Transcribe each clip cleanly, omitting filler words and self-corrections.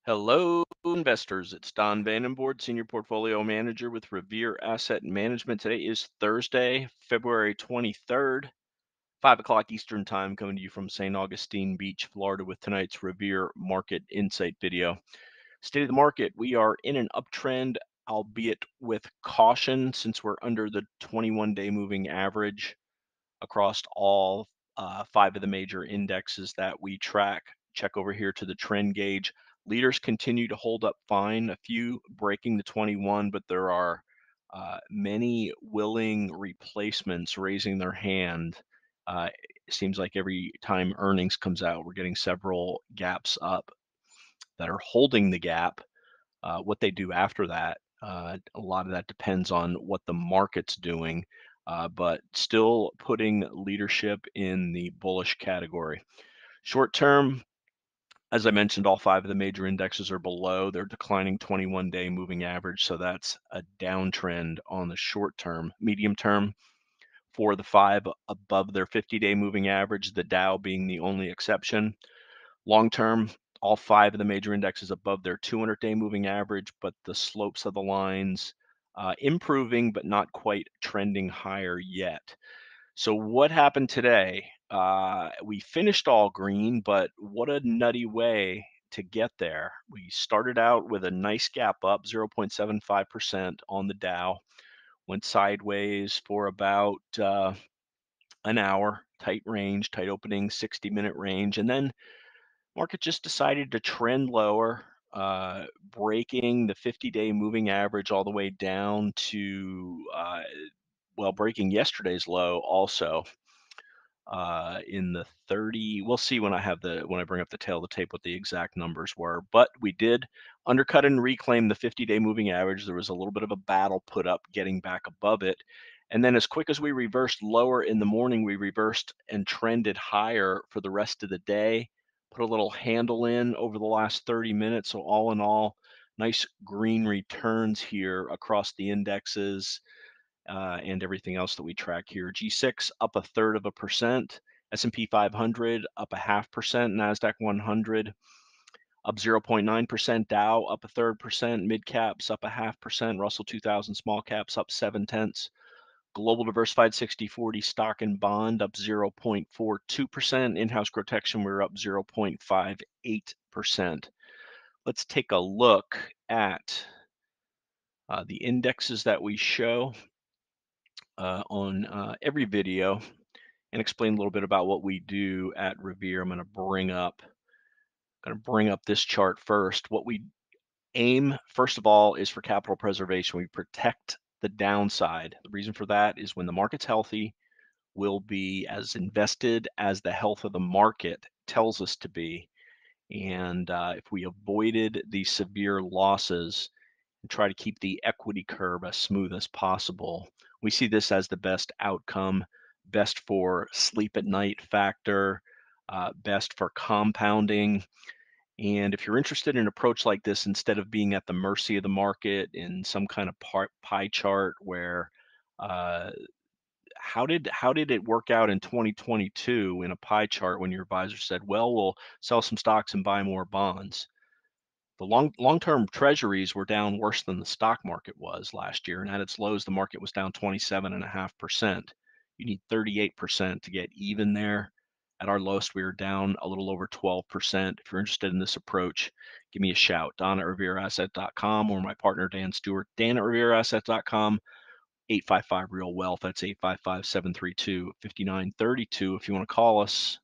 Hello, investors. It's Don Vandenbord, Senior Portfolio Manager with Revere Asset Management. Today is Thursday, February 23rd, 5 o'clock Eastern Time, coming to you from St. Augustine Beach, Florida, with tonight's Revere Market Insight video. State of the market, we are in an uptrend, albeit with caution, since we're under the 21-day moving average across all five of the major indexes that we track. Check over here to the trend gauge. Leaders continue to hold up fine, a few breaking the 21, but there are many willing replacements raising their hand. It seems like every time earnings comes out, we're getting several gaps up that are holding the gap. What they do after that, a lot of that depends on what the market's doing, but still putting leadership in the bullish category. Short term, as I mentioned, all five of the major indexes are below their declining 21-day moving average, so that's a downtrend on the short term. Medium term, for the five above their 50-day moving average, the Dow being the only exception. Long term, all five of the major indexes above their 200-day moving average, but the slopes of the lines improving, but not quite trending higher yet. So what happened today? We finished all green, but what a nutty way to get there. We started out with a nice gap up, 0.75% on the Dow, went sideways for about an hour, tight range, tight opening, 60-minute range, and then market just decided to trend lower, breaking the 50-day moving average all the way down to, well, breaking yesterday's low also in the 30. We'll see when I bring up the tail of the tape what the exact numbers were. But we did undercut and reclaim the 50-day moving average. There was a little bit of a battle put up getting back above it. And then as quick as we reversed lower in the morning, we reversed and trended higher for the rest of the day. Put a little handle in over the last 30 minutes. So all in all, nice green returns here across the indexes and everything else that we track here. G6 up 1/3%, S&P 500 up 0.5%, Nasdaq 100 up 0.9%, Dow up 1/3%, mid caps up 0.5%, Russell 2000 small caps up 0.7. Global diversified 60/40 stock and bond up 0.42%. In-house GROTECTION, we're up 0.58%. Let's take a look at the indexes that we show on every video and explain a little bit about what we do at Revere. I'm going to bring up this chart first. What we aim, first of all, is for capital preservation. We protect the downside. The reason for that is when the market's healthy, we'll be as invested as the health of the market tells us to be. And if we avoided the severe losses and try to keep the equity curve as smooth as possible, we see this as the best outcome, best for sleep at night factor, best for compounding. And if you're interested in an approach like this, instead of being at the mercy of the market in some kind of pie chart where uh, how did it work out in 2022 in a pie chart when your advisor said, well, we'll sell some stocks and buy more bonds? The long-term treasuries were down worse than the stock market was last year, and at its lows, the market was down 27.5%. You need 38% to get even there. At our lowest, we were down a little over 12%. If you're interested in this approach, give me a shout. Don at revereasset.com or my partner Dan Stewart, Dan at revereasset.com. 855 Real Wealth. That's 855-732-5932 if you want to call us.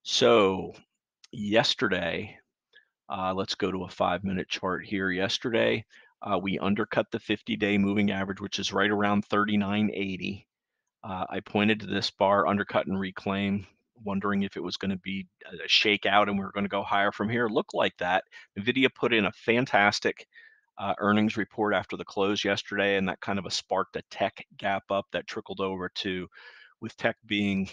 So yesterday, let's go to a 5-minute chart here. Yesterday, we undercut the 50-day moving average, which is right around 39.80. I pointed to this bar, undercut and reclaim, wondering if it was going to be a shakeout and we were going to go higher from here. Looked like that. NVIDIA put in a fantastic earnings report after the close yesterday, and that kind of sparked a tech gap up that trickled over to, with tech being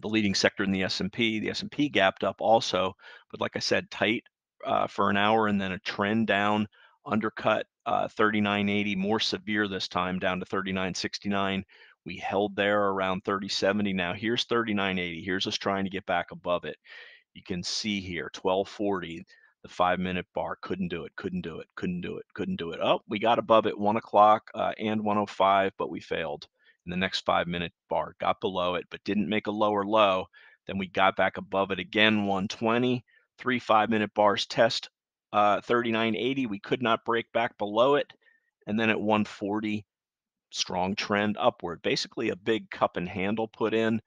the leading sector in the S&P. The S&P gapped up also, but like I said, tight for an hour and then a trend down, undercut 39.80, more severe this time, down to 39.69. We held there around 30.70. Now here's 39.80. Here's us trying to get back above it. You can see here 12.40. The 5-minute bar couldn't do it, couldn't do it, couldn't do it, couldn't do it. Oh, we got above it 1 o'clock and 1:05, but we failed. And the next 5-minute bar got below it, but didn't make a lower low. Then we got back above it again, 120. 3 5-minute bars test 39.80. We could not break back below it. And then at 140, strong trend upward. Basically, a big cup and handle put in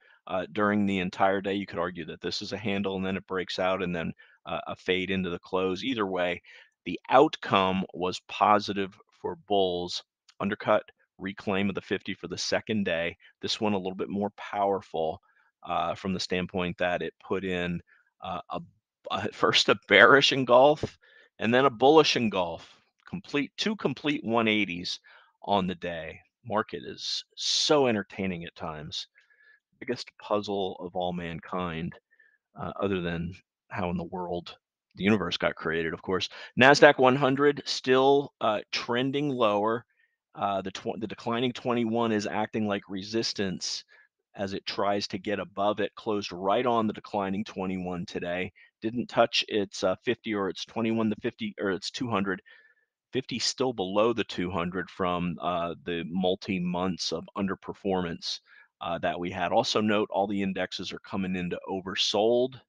during the entire day. You could argue that this is a handle and then it breaks out and then a fade into the close. Either way, the outcome was positive for bulls. Undercut, reclaim of the 50 for the second day. This one a little bit more powerful from the standpoint that it put in first a bearish engulf and then a bullish engulf. Two complete 180s on the day. Market is so entertaining at times. Biggest puzzle of all mankind, other than how in the world the universe got created, of course. Nasdaq 100 still trending lower. The declining 21 is acting like resistance as it tries to get above it. Closed right on the declining 21 today. Didn't touch its 50 or its 21 to 50 or its 200. 50 still below the 200 from the multi months of underperformance that we had. Also note all the indexes are coming into oversold.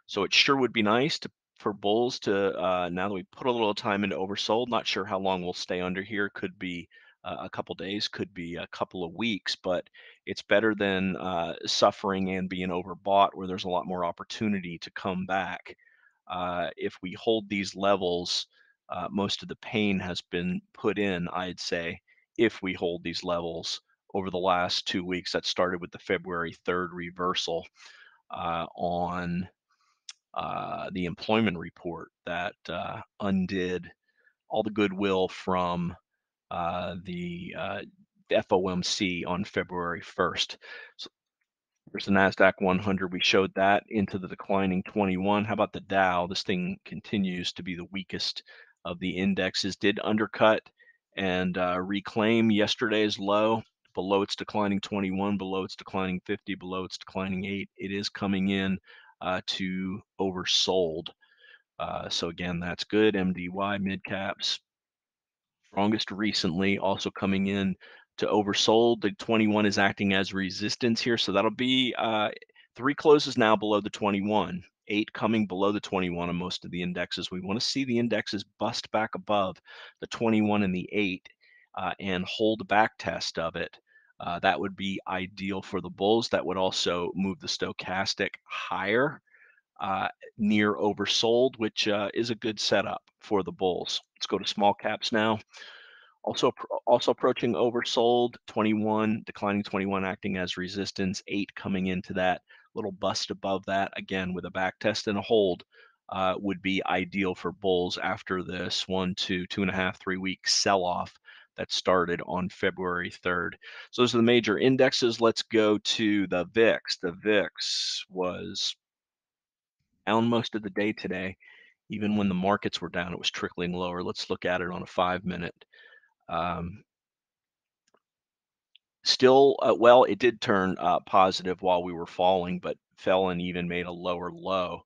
So it sure would be nice for bulls to, now that we put a little time into oversold, not sure how long we'll stay under here. Could be a couple days, could be a couple of weeks, but it's better than suffering and being overbought where there's a lot more opportunity to come back. If we hold these levels, most of the pain has been put in, I'd say, if we hold these levels over the last 2 weeks. That started with the February 3rd reversal on the employment report that undid all the goodwill from the FOMC on February 1st. So there's the NASDAQ 100. We showed that into the declining 21. How about the Dow? This thing continues to be the weakest of the indexes. Did undercut and reclaim yesterday's low below its declining 21, below its declining 50, below its declining 8. It is coming in to oversold. So again, that's good. MDY mid caps strongest recently, also coming in to oversold. The 21 is acting as resistance here, so that'll be 3 closes now below the 21, 8 coming below the 21 on most of the indexes. We want to see the indexes bust back above the 21 and the 8 and hold a back test of it. That would be ideal for the bulls. That would also move the stochastic higher uh, near oversold, which is a good setup for the bulls. Let's go to small caps now. Also approaching oversold, 21, declining 21 acting as resistance, 8 coming into that little bust above that, again with a back test and a hold, would be ideal for bulls after this 1 to 2.5, 3 week sell-off that started on February 3rd. So those are the major indexes. Let's go to the VIX. The VIX was down most of the day today. Even when the markets were down, it was trickling lower. Let's look at it on a 5-minute. Still, well, it did turn positive while we were falling, but fell and even made a lower low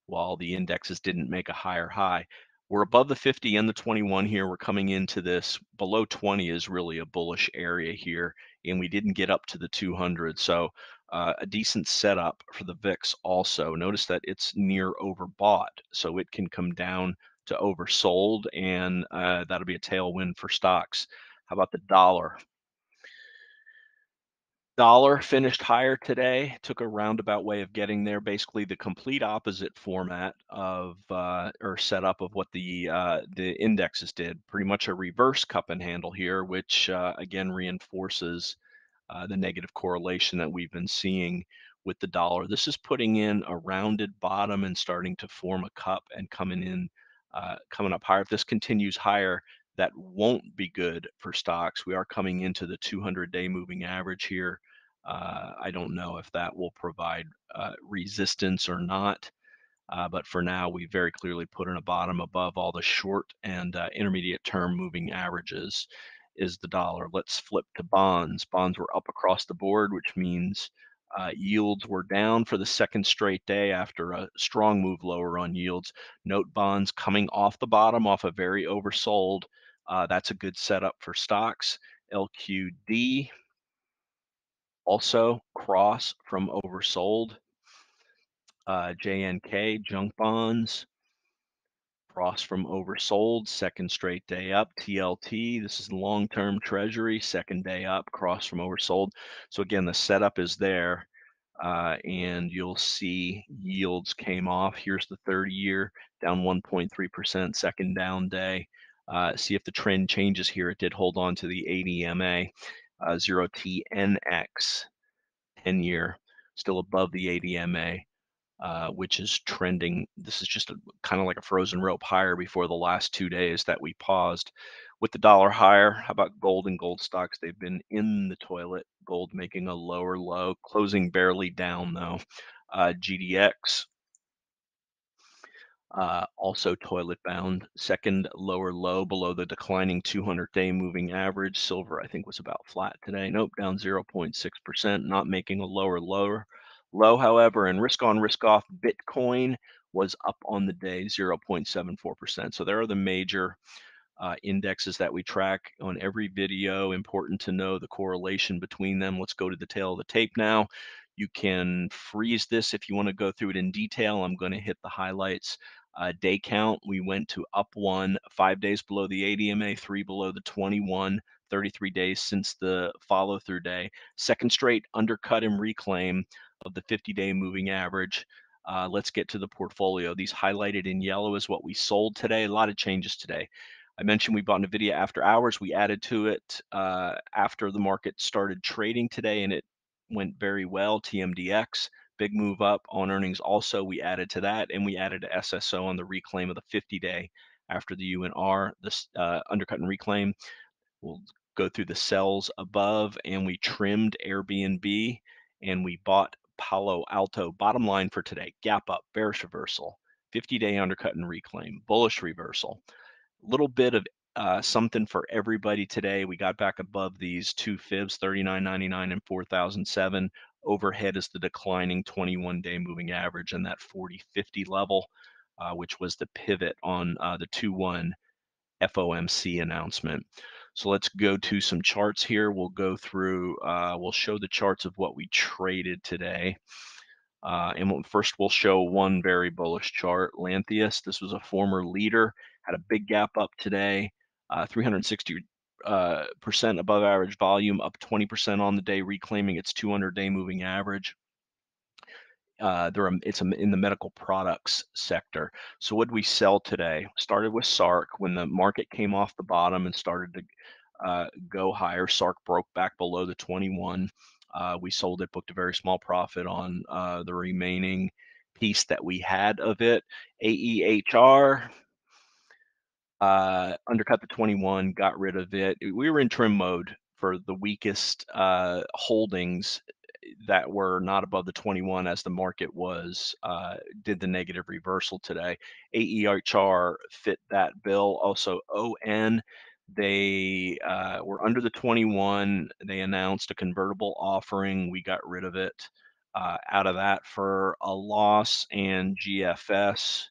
while the indexes didn't make a higher high. We're above the 50 and the 21 here. We're coming into this. Below 20 is really a bullish area here, and we didn't get up to the 200. So a decent setup for the VIX also. Notice that it's near overbought, so it can come down to oversold, and that'll be a tailwind for stocks. How about the dollar? Dollar finished higher today, took a roundabout way of getting there, basically the complete opposite format of or setup of what the indexes did. Pretty much a reverse cup and handle here, which again reinforces the negative correlation that we've been seeing with the dollar. This is putting in a rounded bottom and starting to form a cup and coming up higher. If this continues higher, that won't be good for stocks. We are coming into the 200-day moving average here. I don't know if that will provide resistance or not. But for now, we very clearly put in a bottom above all the short and intermediate term moving averages is the dollar. Let's flip to bonds. Bonds were up across the board, which means Yields were down for the second straight day after a strong move lower on yields. Note bonds coming off the bottom, off a very oversold. That's a good setup for stocks. LQD also cross from oversold. JNK, junk bonds, cross from oversold, second straight day up. TLT, this is long-term treasury, second day up, cross from oversold. So again, the setup is there. And you'll see yields came off. Here's the 30-year down 1.3%, second down day. See if the trend changes here. It did hold on to the ADMA. 0TNX 10-year still above the ADMA, which is trending. This is just kind of like a frozen rope higher before the last 2 days that we paused. With the dollar higher, how about gold and gold stocks? They've been in the toilet. Gold making a lower low, closing barely down though. GDX also toilet bound, second lower low below the declining 200-day moving average. Silver, I think, was about flat today. Nope, down 0.6%, not making a low, however, and risk on, risk off, Bitcoin was up on the day 0.74%. So there are the major indexes that we track on every video. Important to know the correlation between them. Let's go to the tail of the tape now. You can freeze this if you want to go through it in detail. I'm going to hit the highlights. Day count, we went to up 1, 5 days below the ADMA, 3 below the 21, 33 days since the follow through day. Second straight undercut and reclaim of the 50-day moving average. Let's get to the portfolio. These highlighted in yellow is what we sold today. A lot of changes today. I mentioned we bought NVIDIA after hours. We added to it after the market started trading today, and it went very well. TMDX, big move up on earnings. Also, we added to that, and we added to SSO on the reclaim of the 50-day after the UNR, this undercut and reclaim. We'll go through the cells above, and we trimmed Airbnb, and we bought Palo Alto. Bottom line for today, gap up, bearish reversal, 50-day undercut and reclaim, bullish reversal. Little bit of something for everybody today. We got back above these two fibs, 39.99 and 4,007. Overhead is the declining 21-day moving average and that 40-50 level, which was the pivot on the 2-1 FOMC announcement. So let's go to some charts here. We'll go through, we'll show the charts of what we traded today. And first we'll show one very bullish chart. Lantheus, this was a former leader, had a big gap up today, 360% above average volume, up 20% on the day, reclaiming its 200-day moving average. It's in the medical products sector. So what did we sell today? Started with SARC. When the market came off the bottom and started to go higher, SARC broke back below the 21. We sold it, booked a very small profit on the remaining piece that we had of it. AEHR, undercut the 21, got rid of it. We were in trim mode for the weakest holdings that were not above the 21 as the market was did the negative reversal today. AEHR fit that bill. Also ON, they were under the 21. They announced a convertible offering. We got rid of it out of that for a loss. And GFS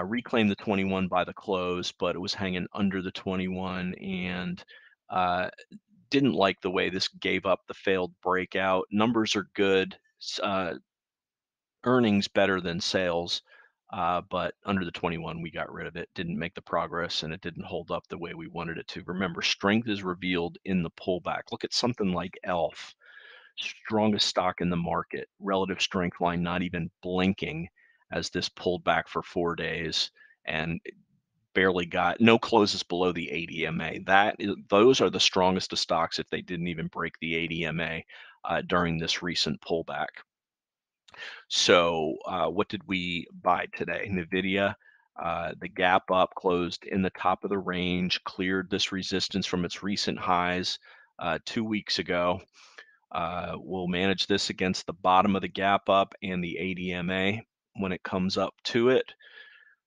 reclaimed the 21 by the close, but it was hanging under the 21 and didn't like the way this gave up the failed breakout. Numbers are good, earnings better than sales, but under the 21, we got rid of it. Didn't make the progress, and it didn't hold up the way we wanted it to. Remember, strength is revealed in the pullback. Look at something like ELF, strongest stock in the market, relative strength line not even blinking as this pulled back for 4 days and barely got no closes below the ADMA. Those are the strongest of stocks if they didn't even break the ADMA during this recent pullback. So what did we buy today? NVIDIA, the gap up closed in the top of the range, cleared this resistance from its recent highs 2 weeks ago. We'll manage this against the bottom of the gap up and the ADMA when it comes up to it.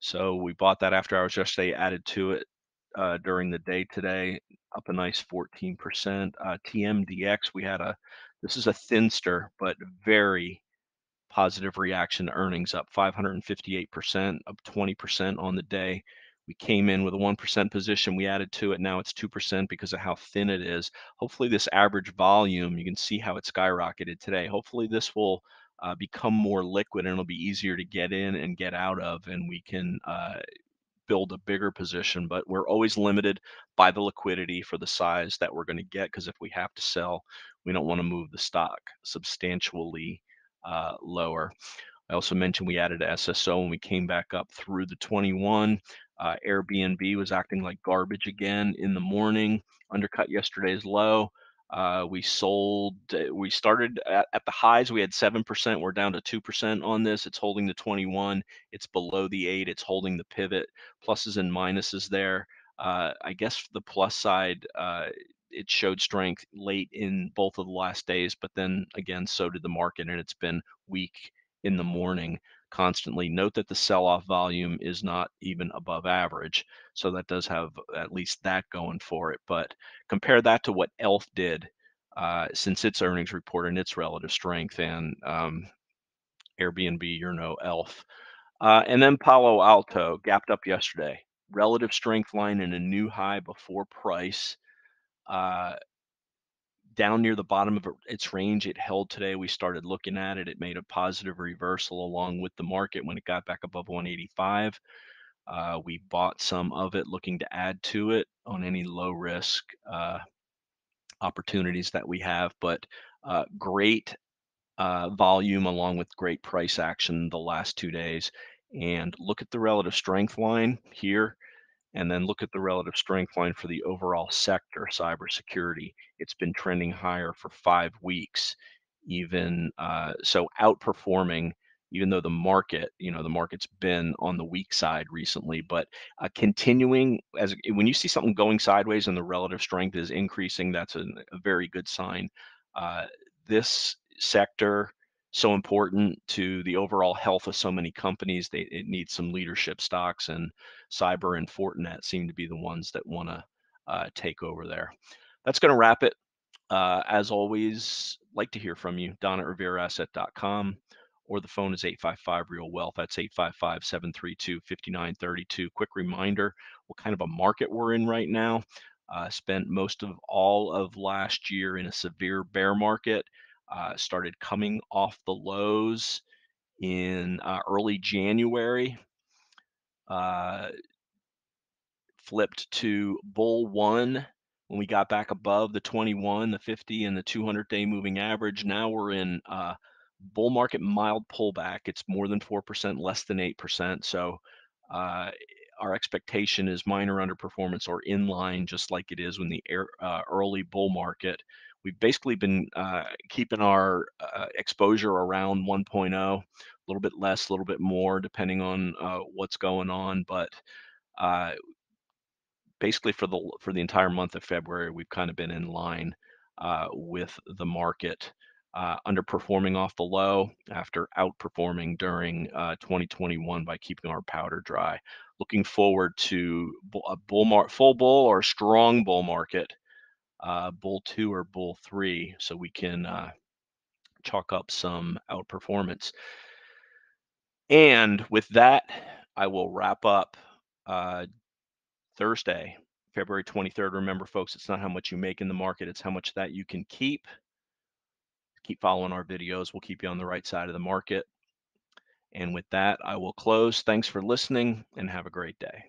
So we bought that after hours yesterday, added to it during the day today, up a nice 14%. TMDX, we had a This is a thinster, but very positive reaction to earnings, up 558%, up 20% on the day. We came in with a 1% position. We added to it. Now it's 2% because of how thin it is. Hopefully, this average volume, you can see how it skyrocketed today. Hopefully, this will become more liquid and it'll be easier to get in and get out of, and we can build a bigger position. But we're always limited by the liquidity for the size that we're going to get, because if we have to sell, we don't want to move the stock substantially lower. I also mentioned we added SSO when we came back up through the 21. Airbnb was acting like garbage again in the morning, undercut yesterday's low. We sold, we started at the highs, we had 7%. We're down to 2% on this. It's holding the 21. It's below the 8. It's holding the pivot. Pluses and minuses there. I guess the plus side, it showed strength late in both of the last days, but then again, so did the market, and it's been weak in the morning constantly. Note that the sell-off volume is not even above average, so that does have at least that going for it. But compare that to what ELF did since its earnings report and its relative strength, and Airbnb, you're no ELF. And then Palo Alto gapped up yesterday. Relative strength line and a new high before price. Uh, Down near the bottom of its range, it held today. We started looking at it. It made a positive reversal along with the market when it got back above 185. We bought some of it, looking to add to it on any low risk opportunities that we have. But great volume along with great price action the last 2 days. And look at the relative strength line here, and then look at the relative strength line for the overall sector, cybersecurity. It's been trending higher for 5 weeks, even so outperforming, even though the market's been on the weak side recently, but continuing. As when you see something going sideways and the relative strength is increasing, that's a very good sign. Uh, this sector, so important to the overall health of so many companies, it needs some leadership stocks, and Cyber and Fortinet seem to be the ones that want to take over there. That's going to wrap it. As always, like to hear from you. Don at revereasset.com, or the phone is 855 Real Wealth. That's 855-732-5932. Quick reminder what kind of a market we're in right now. Spent most of all of last year in a severe bear market. Started coming off the lows in early January. Flipped to bull one when we got back above the 21, the 50, and the 200-day moving average. Now we're in bull market, mild pullback. It's more than 4%, less than 8%. So uh, our expectation is minor underperformance or in line, just like it is when the early bull market. We've basically been keeping our exposure around 1.0, a little bit less, a little bit more, depending on what's going on. But uh, basically for the entire month of February, we've kind of been in line with the market, underperforming off the low after outperforming during 2021 by keeping our powder dry. Looking forward to a full bull or strong bull market, bull 2 or bull 3, so we can chalk up some outperformance. And with that, I will wrap up Thursday, February 23rd. Remember, folks, it's not how much you make in the market, it's how much that you can keep. Keep following our videos. We'll keep you on the right side of the market. And with that, I will close. Thanks for listening, and have a great day.